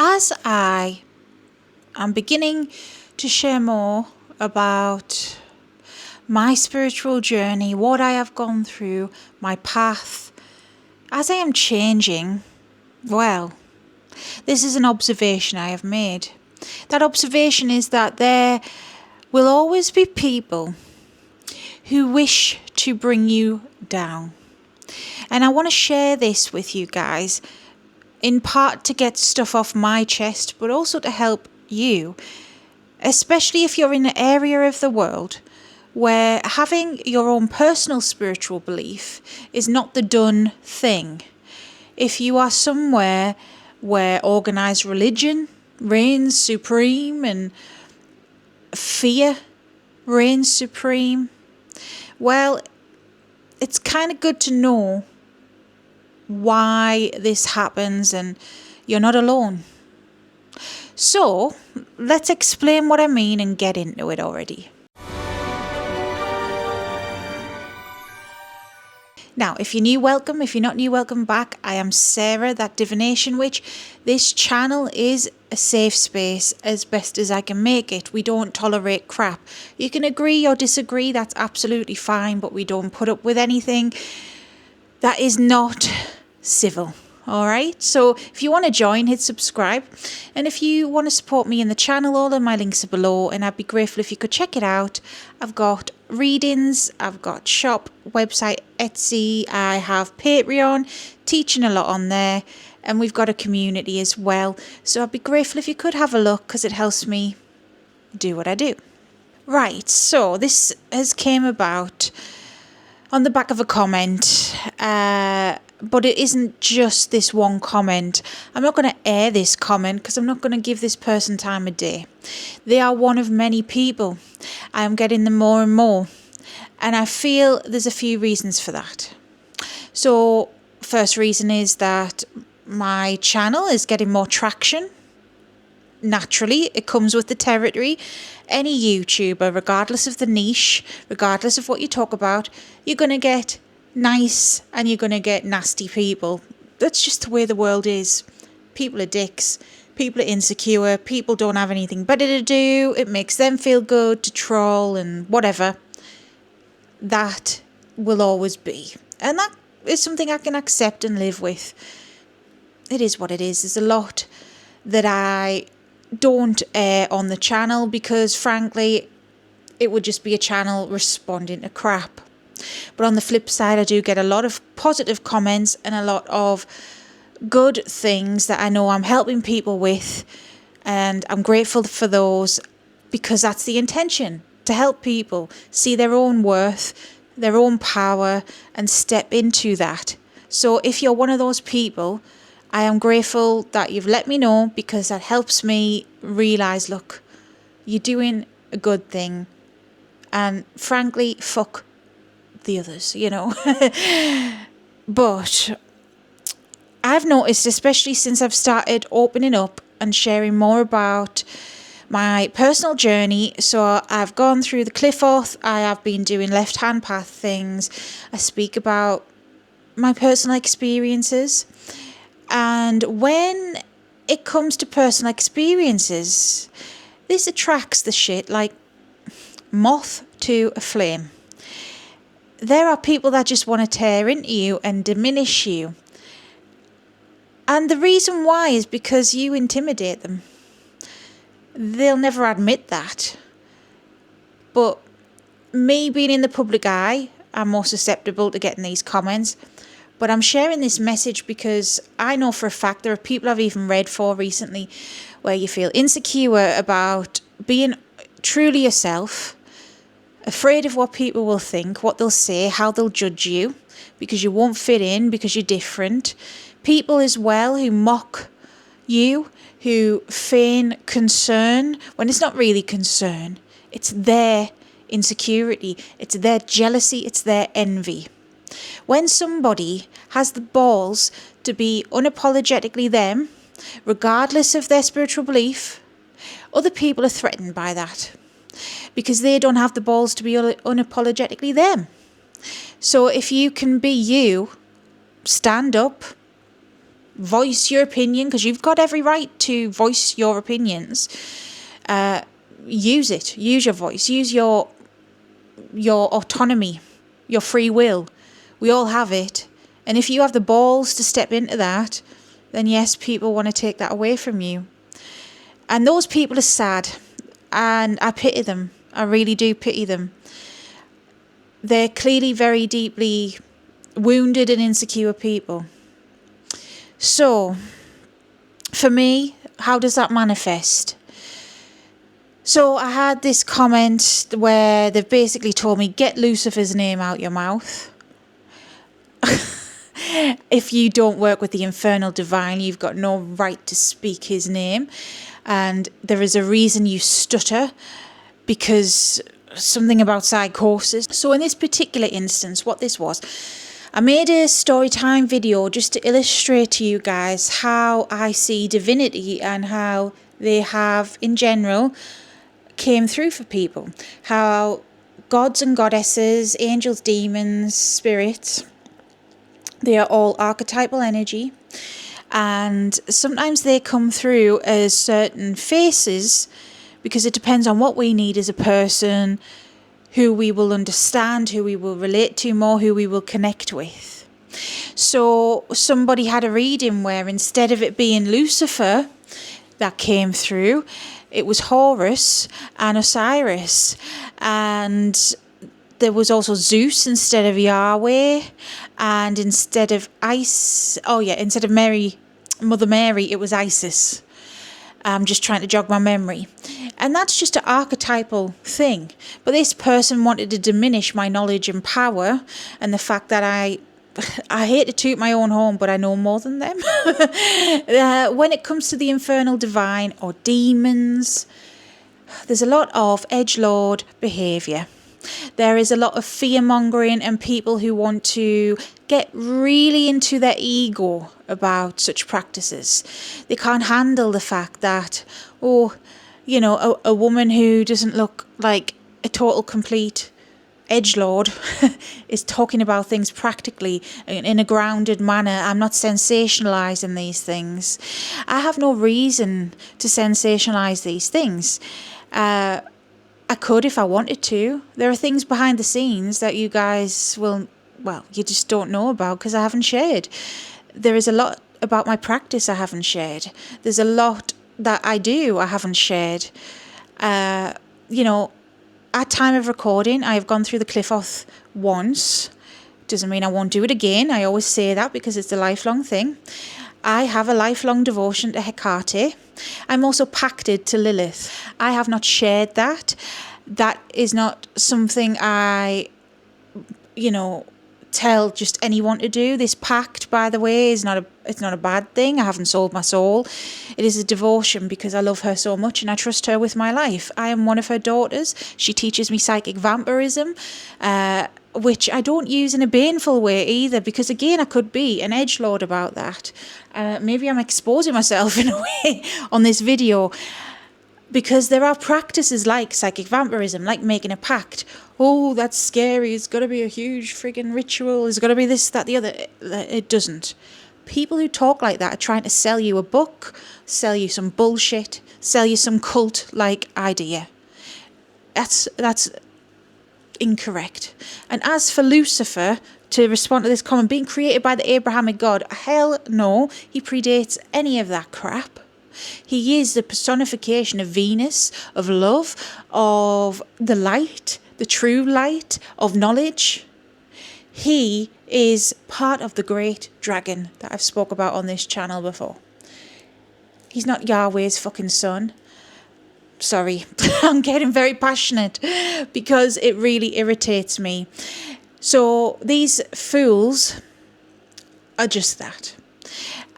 as I am beginning to share more about my spiritual journey, what I have gone through, my path, as I am changing, well, this is an observation I have made. That observation is that there will always be people who wish to bring you down. And I want to share this with you guys, in part to get stuff off my chest, but also to help you, especially if you're in an area of the world where having your own personal spiritual belief is not the done thing. If you are somewhere where organised religion reigns supreme and fear reigns supreme, well, it's kind of good to know why this happens and you're not alone. So let's explain what I mean and get into it already. Now, if you're new, welcome. If you're not new, welcome back. I am Sarah, that divination witch. This channel is a safe space as best as I can make it. We don't tolerate crap. You can agree or disagree, that's absolutely fine, but we don't put up with anything that is not civil. All right, so if you want to join, hit subscribe. And if you want to support me in the channel, all of my links are below, and I'd be grateful if you could check it out. I've got readings, I've got shop, website, Etsy, I have Patreon, teaching a lot on there, and we've got a community as well. So I'd be grateful if you could have a look, because it helps me do what I do. Right, so this has came about on the back of a comment, but it isn't just this one comment. I'm not going to air this comment because I'm not going to give this person time of day. They are one of many people. I'm getting them more and more. And I feel there's a few reasons for that. So first reason is that my channel is getting more traction. Naturally, it comes with the territory. Any YouTuber, regardless of the niche, regardless of what you talk about, you're going to get nice and you're going to get nasty people. That's just the way the world is. People are dicks. People are insecure. People don't have anything better to do. It makes them feel good to troll and whatever. That will always be. And that is something I can accept and live with. It is what it is. There's a lot that I don't air on the channel because, frankly, it would just be a channel responding to crap. But on the flip side, I do get a lot of positive comments and a lot of good things that I know I'm helping people with. And I'm grateful for those because that's the intention, to help people see their own worth, their own power, and step into that. So if you're one of those people, I am grateful that you've let me know because that helps me realise, look, you're doing a good thing. And frankly, fuck the others, you know. But I've noticed, especially since I've started opening up and sharing more about my personal journey. So I've gone through the cliff oath, I have been doing left hand path things, I speak about my personal experiences. And when it comes to personal experiences, this attracts the shit like moth to a flame. There are people that just want to tear into you and diminish you. And the reason why is because you intimidate them. They'll never admit that. But me being in the public eye, I'm more susceptible to getting these comments. But I'm sharing this message because I know for a fact there are people I've even read for recently where you feel insecure about being truly yourself, afraid of what people will think, what they'll say, how they'll judge you, because you won't fit in, because you're different. People as well who mock you, who feign concern when it's not really concern. It's their insecurity, it's their jealousy, it's their envy. When somebody has the balls to be unapologetically them, regardless of their spiritual belief, other people are threatened by that because they don't have the balls to be unapologetically them. So if you can be you, stand up, voice your opinion, because you've got every right to voice your opinions. Use it. Use your voice. Use your autonomy, your free will. We all have it. And if you have the balls to step into that, then yes, people want to take that away from you. And those people are sad. And I pity them. I really do pity them. They're clearly very deeply wounded and insecure people. So, for me, how does that manifest? So I had this comment where they've basically told me, get Lucifer's name out your mouth. If you don't work with the infernal divine, you've got no right to speak his name. And there is a reason you stutter, because something about psychosis. So in this particular instance, what this was, I made a story time video just to illustrate to you guys how I see divinity and how they have, in general, came through for people. How gods and goddesses, angels, demons, spirits, they are all archetypal energy. And sometimes they come through as certain faces, because it depends on what we need as a person, who we will understand, who we will relate to more, who we will connect with. So somebody had a reading where instead of it being Lucifer that came through, it was Horus and Osiris. And there was also Zeus instead of Yahweh. And instead of instead of Mother Mary, it was Isis. I'm just trying to jog my memory. And that's just an archetypal thing. But this person wanted to diminish my knowledge and power, and the fact that I hate to toot my own horn, but I know more than them. When it comes to the infernal divine or demons, there's a lot of edgelord behaviour. There is a lot of fear-mongering and people who want to get really into their ego about such practices. They can't handle the fact that, a woman who doesn't look like a total complete edgelord is talking about things practically in a grounded manner. I'm not sensationalizing these things. I have no reason to sensationalize these things. I could if I wanted to. There are things behind the scenes that you guys you just don't know about because I haven't shared. There is a lot about my practice I haven't shared. There's a lot that I do I haven't shared. At time of recording, I have gone through the Cliff-Oath once. Doesn't mean I won't do it again. I always say that because it's a lifelong thing. I have a lifelong devotion to Hecate. I'm also pacted to Lilith. I have not shared that. That is not something I, tell just anyone to do. This pact, by the way, it's not a bad thing. I haven't sold my soul. It is a devotion because I love her so much and I trust her with my life. I am one of her daughters. She teaches me psychic vampirism, which I don't use in a baneful way either, because again, I could be an edgelord about that. Maybe I'm exposing myself in a way on this video, because there are practices like psychic vampirism, like making a pact. Oh, that's scary. It's got to be a huge friggin' ritual. It's got to be this, that, the other. It doesn't. People who talk like that are trying to sell you a book, sell you some bullshit, sell you some cult-like idea. That's incorrect. And as for Lucifer, to respond to this comment, being created by the Abrahamic God, hell no, he predates any of that crap. He is the personification of Venus, of love, of the light, the true light, of knowledge. He is part of the great dragon that I've spoke about on this channel before. He's not Yahweh's fucking son. Sorry, I'm getting very passionate because it really irritates me. So these fools are just that.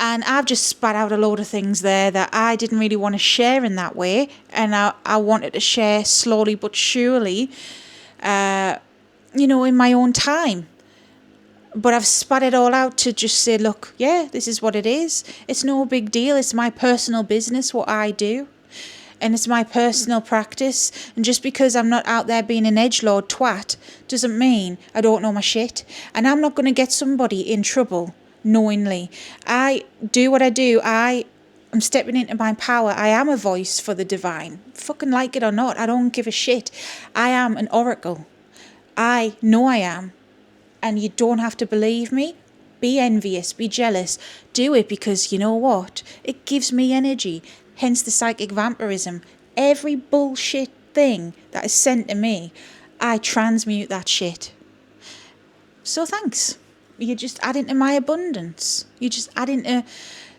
And I've just spat out a load of things there that I didn't really want to share in that way. And I wanted to share slowly but surely, in my own time. But I've spat it all out to just say, look, yeah, this is what it is. It's no big deal. It's my personal business, what I do. And it's my personal practice. And just because I'm not out there being an edgelord twat doesn't mean I don't know my shit. And I'm not going to get somebody in trouble knowingly. I do what I do. I'm stepping into my power. I am a voice for the divine. Fucking like it or not, I don't give a shit. I am an oracle. I know I am. And you don't have to believe me. Be envious, be jealous. Do it because you know what? It gives me energy. Hence the psychic vampirism. Every bullshit thing that is sent to me, I transmute that shit. So thanks. You're just adding to my abundance. You're just adding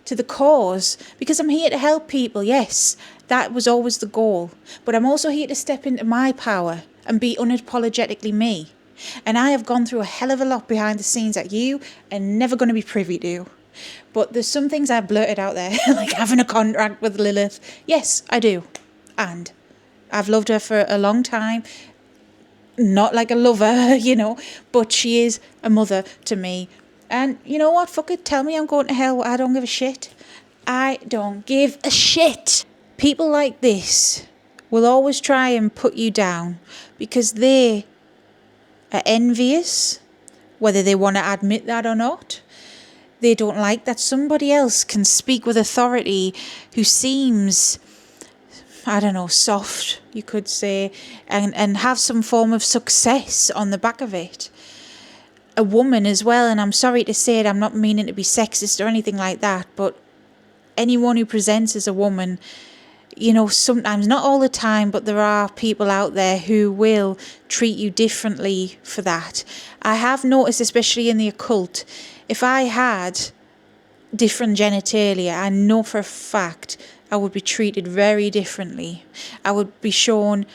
to the cause, because I'm here to help people. Yes, that was always the goal. But I'm also here to step into my power and be unapologetically me. And I have gone through a hell of a lot behind the scenes that you are never going to be privy to. But there's some things I've blurted out there, like having a contract with Lilith. Yes, I do. And I've loved her for a long time. Not like a lover, but she is a mother to me. And you know what? Fuck it. Tell me I'm going to hell. I don't give a shit. I don't give a shit. People like this will always try and put you down because they are envious, whether they want to admit that or not. They don't like that somebody else can speak with authority who seems, I don't know, soft, you could say, and have some form of success on the back of it. A woman as well, and I'm sorry to say it, I'm not meaning to be sexist or anything like that, but anyone who presents as a woman, sometimes, not all the time, but there are people out there who will treat you differently for that. I have noticed, especially in the occult, if I had different genitalia, I know for a fact I would be treated very differently. I would be shown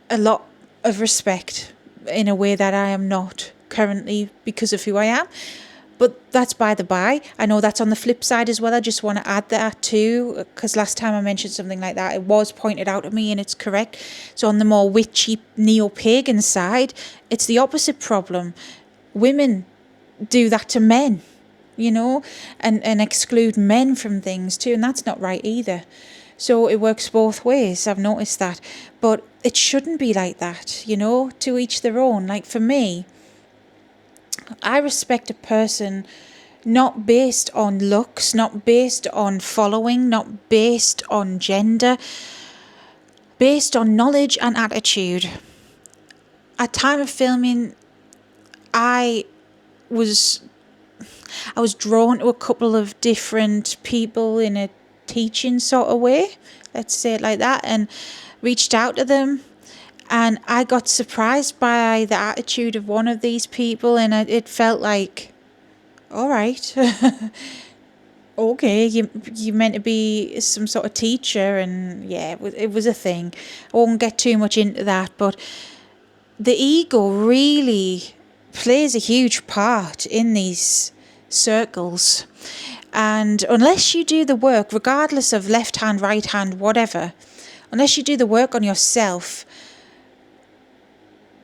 a lot of respect in a way that I am not currently because of who I am. But that's by the by. I know that's on the flip side as well. I just want to add that too, because last time I mentioned something like that, it was pointed out to me and it's correct. So on the more witchy neo-pagan side, it's the opposite problem. Women do that to men, and exclude men from things too. And that's not right either. So it works both ways. I've noticed that. But it shouldn't be like that, to each their own. Like for me, I respect a person not based on looks, not based on following, not based on gender, based on knowledge and attitude. At time of filming, I was drawn to a couple of different people in a teaching sort of way, let's say it like that, and reached out to them. And I got surprised by the attitude of one of these people, and it felt like, all right, okay, you meant to be some sort of teacher, and yeah, it was a thing. I won't get too much into that, but the ego really plays a huge part in these circles. And unless you do the work, regardless of left hand, right hand, whatever, unless you do the work on yourself,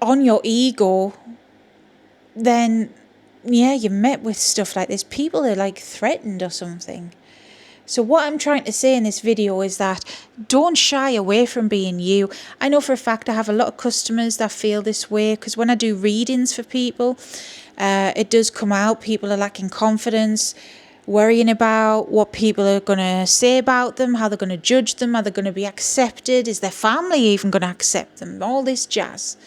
on your ego, then yeah, you're met with stuff like this. People are like threatened or something. So what I'm trying to say in this video is that don't shy away from being you. I know for a fact I have a lot of customers that feel this way, because when I do readings for people, it does come out. People are lacking confidence, worrying about what people are going to say about them, how they're going to judge them, are they going to be accepted, is their family even going to accept them, all this jazz.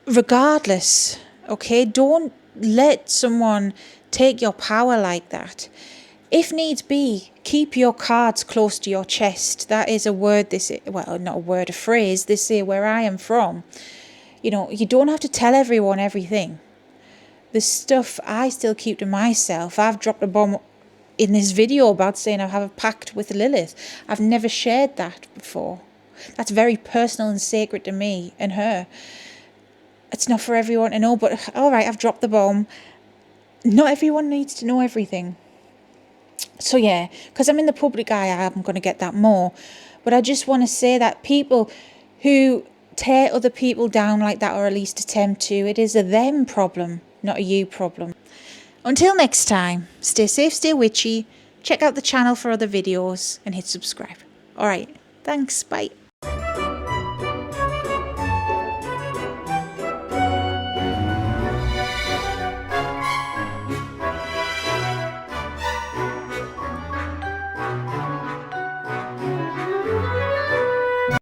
Regardless, okay, don't let someone take your power like that. If needs be, keep your cards close to your chest. That is a word, not a word, a phrase, they say where I am from. You don't have to tell everyone everything. The stuff I still keep to myself. I've dropped a bomb in this video about saying I have a pact with Lilith. I've never shared that before. That's very personal and sacred to me and her. It's not for everyone to know, but all right, I've dropped the bomb. Not everyone needs to know everything. So yeah, because I'm in the public eye, I'm going to get that more. But I just want to say that people who tear other people down like that, or at least attempt to, it is a them problem, not a you problem. Until next time, stay safe, stay witchy, check out the channel for other videos and hit subscribe. All right, thanks, bye.